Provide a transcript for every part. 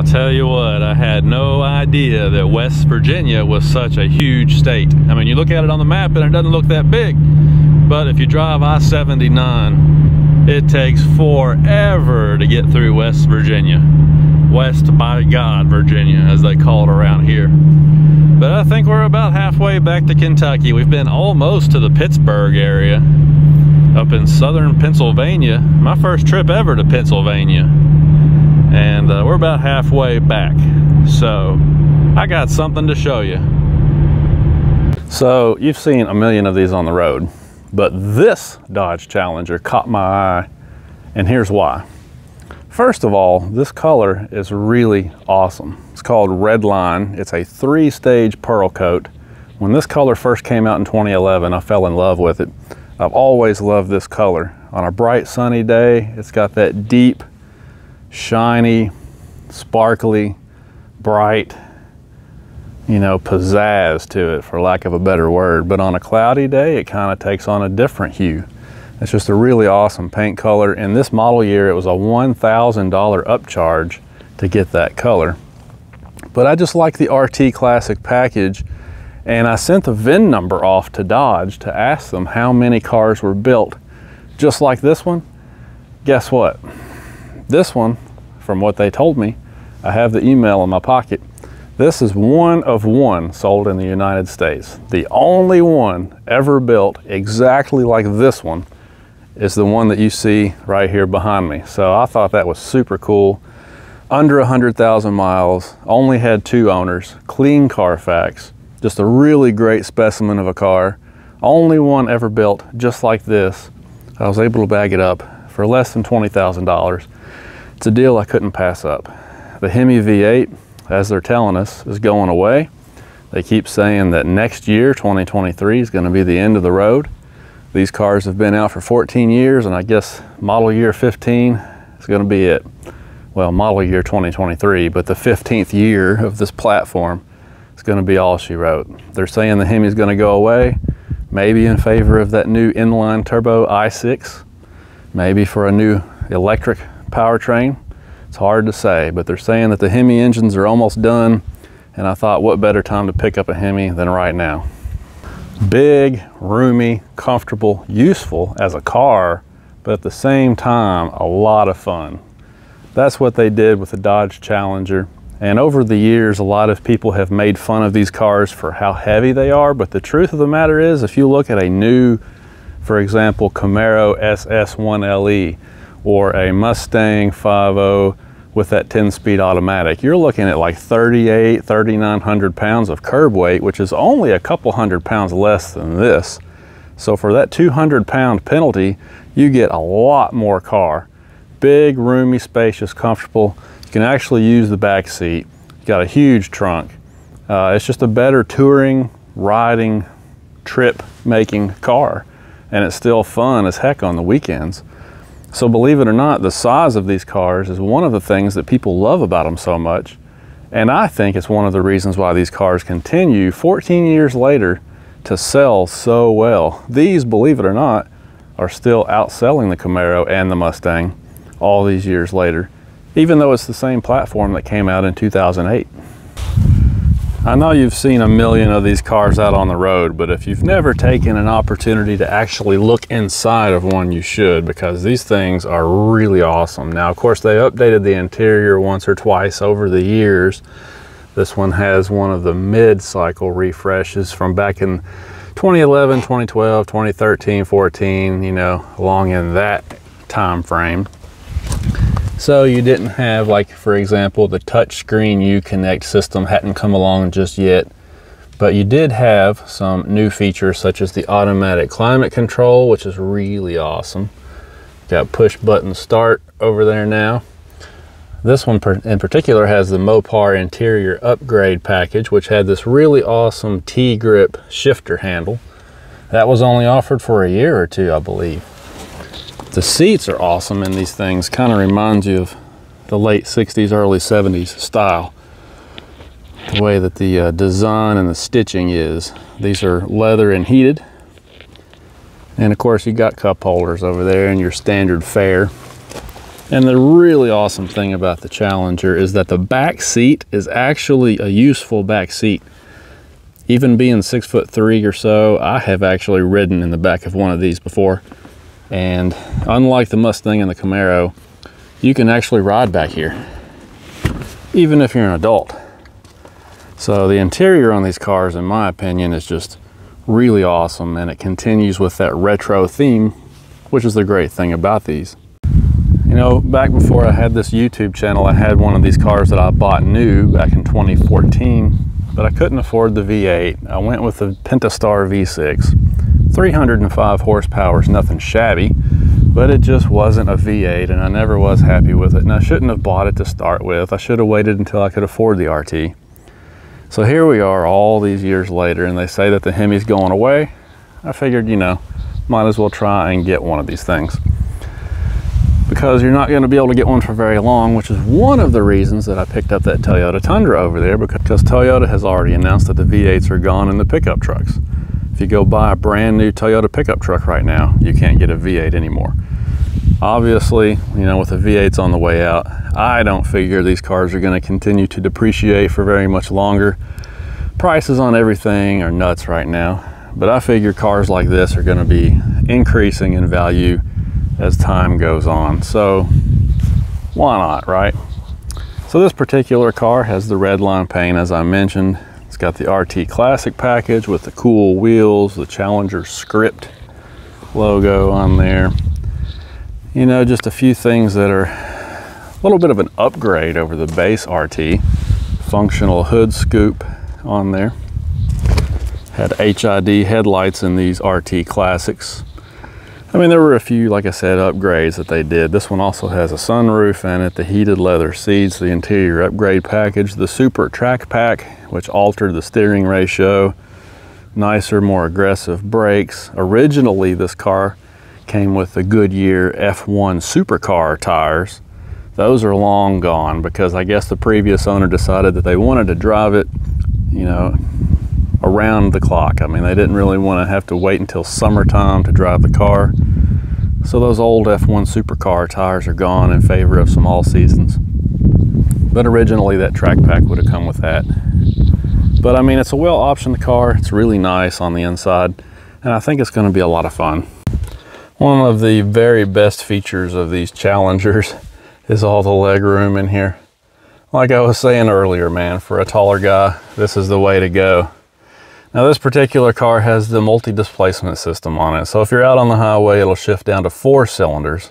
I'll tell you what, I had no idea that West Virginia was such a huge state. I mean, you look at it on the map and it doesn't look that big, but if you drive I-79, it takes forever to get through West Virginia. West by God, Virginia, as they call it around here. But I think we're about halfway back to Kentucky. We've been almost to the Pittsburgh area, up in southern Pennsylvania. My first trip ever to Pennsylvania. And we're about halfway back. So I got something to show you. So you've seen a million of these on the road, but this Dodge Challenger caught my eye, and here's why. First of all, this color is really awesome. It's called Redline. It's a 3-stage pearl coat. When this color first came out in 2011, I fell in love with it. I've always loved this color. On a bright sunny day, it's got that deep, shiny, sparkly, bright, you know, pizzazz to it, for lack of a better word. But on a cloudy day, it kind of takes on a different hue. It's just a really awesome paint color. In this model year, it was a $1,000 upcharge to get that color. But I just like the RT Classic package, and I sent the VIN number off to Dodge to ask them how many cars were built just like this one. Guess what? This one, from what they told me, I have the email in my pocket. This is one of one sold in the United States. The only one ever built exactly like this one is the one that you see right here behind me. So I thought that was super cool. Under 100,000 miles, only had 2 owners, clean Carfax, just a really great specimen of a car. Only one ever built just like this. I was able to bag it up for less than $20,000. It's a deal I couldn't pass up. The Hemi V8, as they're telling us, is going away. They keep saying that next year, 2023, is going to be the end of the road. These cars have been out for 14 years, and I guess model year 15 is going to be it. Well, model year 2023, but the 15th year of this platform is going to be all she wrote. They're saying the Hemi is going to go away, maybe in favor of that new inline turbo i6, maybe for a new electric powertrain. It's hard to say, but they're saying that the Hemi engines are almost done, and I thought, what better time to pick up a Hemi than right now. Big, roomy, comfortable, useful as a car, but at the same time, a lot of fun. That's what they did with the Dodge Challenger. And over the years, a lot of people have made fun of these cars for how heavy they are, but the truth of the matter is, if you look at a new, for example, Camaro SS1LE, or a Mustang 5.0 with that 10-speed automatic, you're looking at like 3,900 pounds of curb weight, which is only a couple hundred pounds less than this. So for that 200-pound penalty, you get a lot more car. Big, roomy, spacious, comfortable. You can actually use the back seat. You got a huge trunk. It's just a better touring, riding, trip-making car, and it's still fun as heck on the weekends. So believe it or not, the size of these cars is one of the things that people love about them so much. And I think it's one of the reasons why these cars continue 14 years later to sell so well. These, believe it or not, are still outselling the Camaro and the Mustang all these years later, even though it's the same platform that came out in 2008. I know you've seen a million of these cars out on the road, but if you've never taken an opportunity to actually look inside of one, you should, because these things are really awesome. Now, of course, they updated the interior once or twice over the years. This one has one of the mid-cycle refreshes from back in 2011, 2012, 2013, 14, you know, along in that time frame. So you didn't have, like, for example, the touchscreen Uconnect system hadn't come along just yet, but you did have some new features such as the automatic climate control, which is really awesome. Got push button start over there now. This one in particular has the Mopar interior upgrade package, which had this really awesome T-grip shifter handle. That was only offered for a year or two, I believe. The seats are awesome in these things. Kind of reminds you of the late 60s, early 70s style. The way that the design and the stitching is. These are leather and heated. And of course you got cup holders over there and your standard fare. And the really awesome thing about the Challenger is that the back seat is actually a useful back seat. Even being 6'3" or so, I have actually ridden in the back of one of these before. And unlike the Mustang and the Camaro, you can actually ride back here, even if you're an adult. So the interior on these cars, in my opinion, is just really awesome, and it continues with that retro theme, which is the great thing about these. You know, back before I had this YouTube channel, I had one of these cars that I bought new back in 2014, but I couldn't afford the V8. I went with the Pentastar V6. 305 horsepower is nothing shabby, but it just wasn't a V8, and I never was happy with it. And I shouldn't have bought it to start with. I should have waited until I could afford the RT. So here we are all these years later, and they say that the Hemi's going away. I figured, you know, might as well try and get one of these things, because you're not going to be able to get one for very long, which is one of the reasons that I picked up that Toyota Tundra over there, because Toyota has already announced that the V8s are gone in the pickup trucks. If you go buy a brand new Toyota pickup truck right now, you can't get a V8 anymore. Obviously, you know, with the V8s on the way out, I don't figure these cars are going to continue to depreciate for very much longer. Prices on everything are nuts right now, but I figure cars like this are going to be increasing in value as time goes on. So why not, right? So this particular car has the red line paint, as I mentioned. It's got the RT Classic package with the cool wheels, the Challenger script logo on there. You know, just a few things that are a little bit of an upgrade over the base RT. Functional hood scoop on there. Had HID headlights in these RT Classics. I mean, there were a few, like I said, upgrades that they did. This one also has a sunroof in it, the heated leather seats, the interior upgrade package, the Super Track Pack, which altered the steering ratio, nicer, more aggressive brakes. Originally, this car came with the Goodyear F1 Supercar tires. Those are long gone because I guess the previous owner decided that they wanted to drive it, you know, around the clock. I mean, they didn't really want to have to wait until summertime to drive the car. So those old F1 Supercar tires are gone in favor of some all seasons. But originally that track pack would have come with that. But I mean, it's a well optioned car. It's really nice on the inside, and I think it's going to be a lot of fun. One of the very best features of these Challengers is all the leg room in here. Like I was saying earlier, man, for a taller guy, this is the way to go. Now this particular car has the multi-displacement system on it. So if you're out on the highway, it'll shift down to 4 cylinders.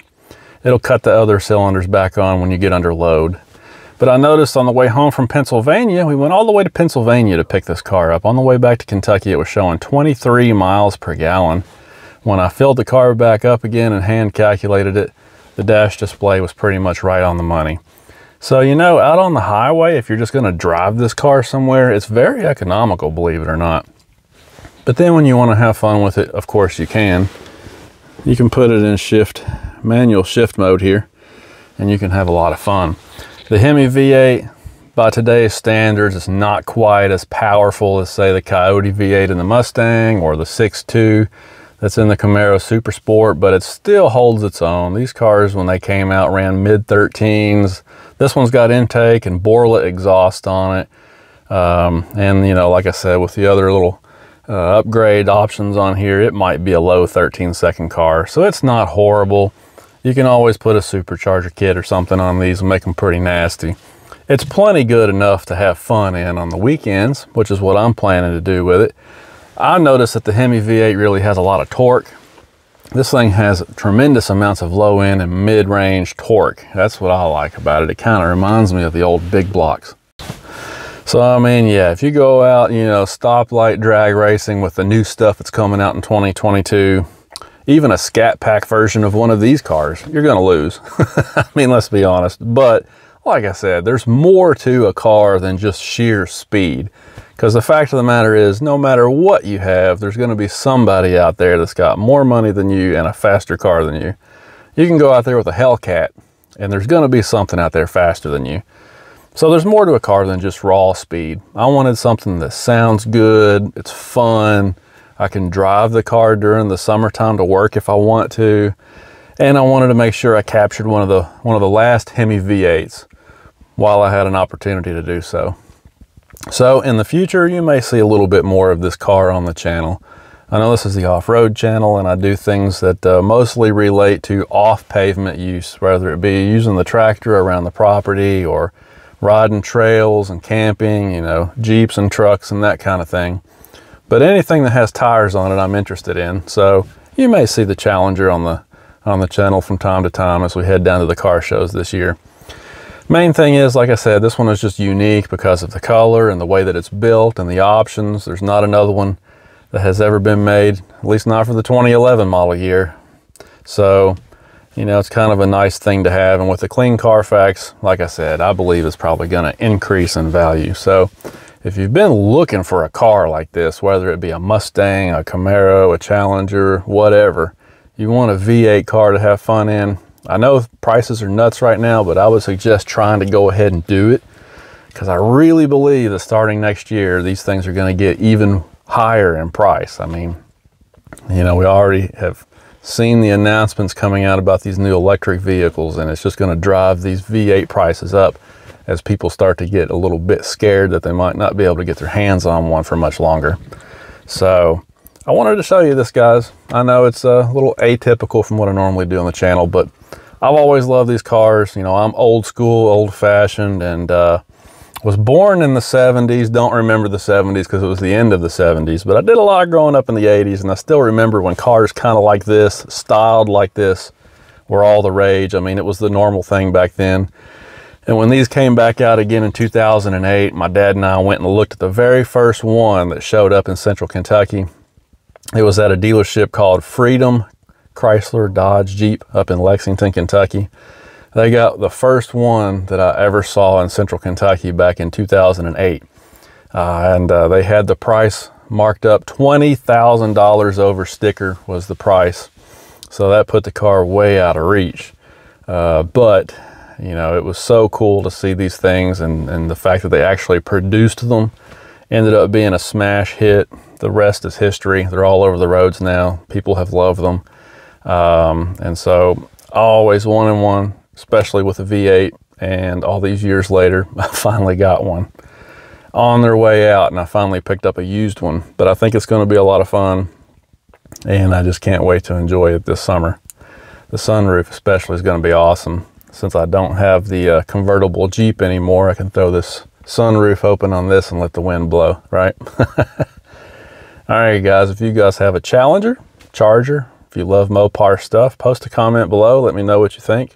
It'll cut the other cylinders back on when you get under load. But I noticed on the way home from Pennsylvania, we went all the way to Pennsylvania to pick this car up. On the way back to Kentucky, it was showing 23 miles per gallon. When I filled the car back up again and hand calculated it, the dash display was pretty much right on the money. So, you know, out on the highway, if you're just going to drive this car somewhere, it's very economical, believe it or not. But then when you want to have fun with it, of course you can. You can put it in manual shift mode here, and you can have a lot of fun. The Hemi V8, by today's standards, is not quite as powerful as, say, the Coyote V8 in the Mustang or the 6.2 that's in the Camaro Super Sport, but it still holds its own. These cars, when they came out, ran mid-13s. This one's got intake and Borla exhaust on it. And, you know, like I said, with the other little upgrade options on here, it might be a low 13-second car. So it's not horrible. You can always put a supercharger kit or something on these and make them pretty nasty. It's plenty good enough to have fun in on the weekends, which is what I'm planning to do with it. I noticed that the Hemi V8 really has a lot of torque. This thing has tremendous amounts of low end and mid-range torque. That's what I like about it. It kind of reminds me of the old big blocks. So, I mean, yeah, if you go out, you know, stoplight drag racing with the new stuff that's coming out in 2022, even a Scat Pack version of one of these cars, you're going to lose. I mean, let's be honest. But like I said, there's more to a car than just sheer speed. Because the fact of the matter is, no matter what you have, there's going to be somebody out there that's got more money than you and a faster car than you. You can go out there with a Hellcat, and there's going to be something out there faster than you. So there's more to a car than just raw speed. I wanted something that sounds good, it's fun, I can drive the car during the summertime to work if I want to, And I wanted to make sure I captured one of the last Hemi V8s while I had an opportunity to do so. So in the future, you may see a little bit more of this car on the channel. I know this is the off-road channel, and I do things that mostly relate to off-pavement use, whether it be using the tractor around the property or riding trails and camping, you know, Jeeps and trucks and that kind of thing. But anything that has tires on it, I'm interested in. So you may see the Challenger on the channel from time to time as we head down to the car shows this year. Main thing is, like I said, this one is just unique because of the color and the way that it's built and the options. There's not another one that has ever been made, at least not for the 2011 model year. So, you know, it's kind of a nice thing to have. And with the clean Carfax, like I said, I believe it's probably going to increase in value. So if you've been looking for a car like this, whether it be a Mustang, a Camaro, a Challenger, whatever, you want a V8 car to have fun in, I know prices are nuts right now, but I would suggest trying to go ahead and do it, because I really believe that starting next year, these things are going to get even higher in price. I mean, you know, we already have seen the announcements coming out about these new electric vehicles, and it's just going to drive these V8 prices up as people start to get a little bit scared that they might not be able to get their hands on one for much longer. So I wanted to show you this, guys. I know it's a little atypical from what I normally do on the channel, but I've always loved these cars. You know, I'm old school, old fashioned, and was born in the 70s. Don't remember the 70s because it was the end of the 70s, but I did a lot growing up in the 80s, and I still remember when cars kind of like this, styled like this, were all the rage. I mean, it was the normal thing back then. And when these came back out again in 2008, my dad and I went and looked at the very first one that showed up in Central Kentucky. It was at a dealership called Freedom Chrysler Dodge Jeep up in Lexington, Kentucky. They got the first one that I ever saw in Central Kentucky back in 2008. They had the price marked up. $20,000 over sticker was the price. So that put the car way out of reach. But, you know, it was so cool to see these things, and the fact that they actually produced them ended up being a smash hit. The rest is history. They're all over the roads now. People have loved them. And so I always wanted one, especially with a V8, and all these years later, I finally got one on their way out, and I finally picked up a used one. But I think it's going to be a lot of fun, and I just can't wait to enjoy it this summer. The sunroof especially is going to be awesome. Since I don't have the convertible Jeep anymore, I can throw this sunroof open on this and let the wind blow, right? All right, guys, if you guys have a Challenger, Charger, if you love Mopar stuff, post a comment below. Let me know what you think.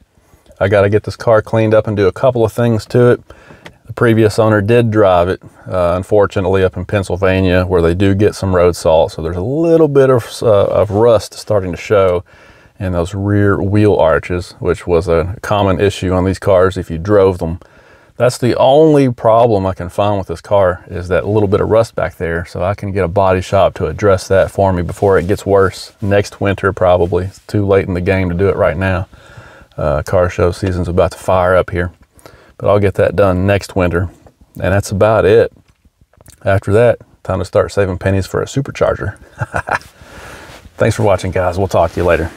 I got to get this car cleaned up and do a couple of things to it. The previous owner did drive it, unfortunately, up in Pennsylvania, where they do get some road salt. So there's a little bit of rust starting to show in those rear wheel arches, which was a common issue on these cars if you drove them. That's the only problem I can find with this car, is that little bit of rust back there. So I can get a body shop to address that for me before it gets worse next winter, probably. It's too late in the game to do it right now. Car show season's about to fire up here, but I'll get that done next winter. And that's about it. After that, time to start saving pennies for a supercharger. Thanks for watching, guys. We'll talk to you later.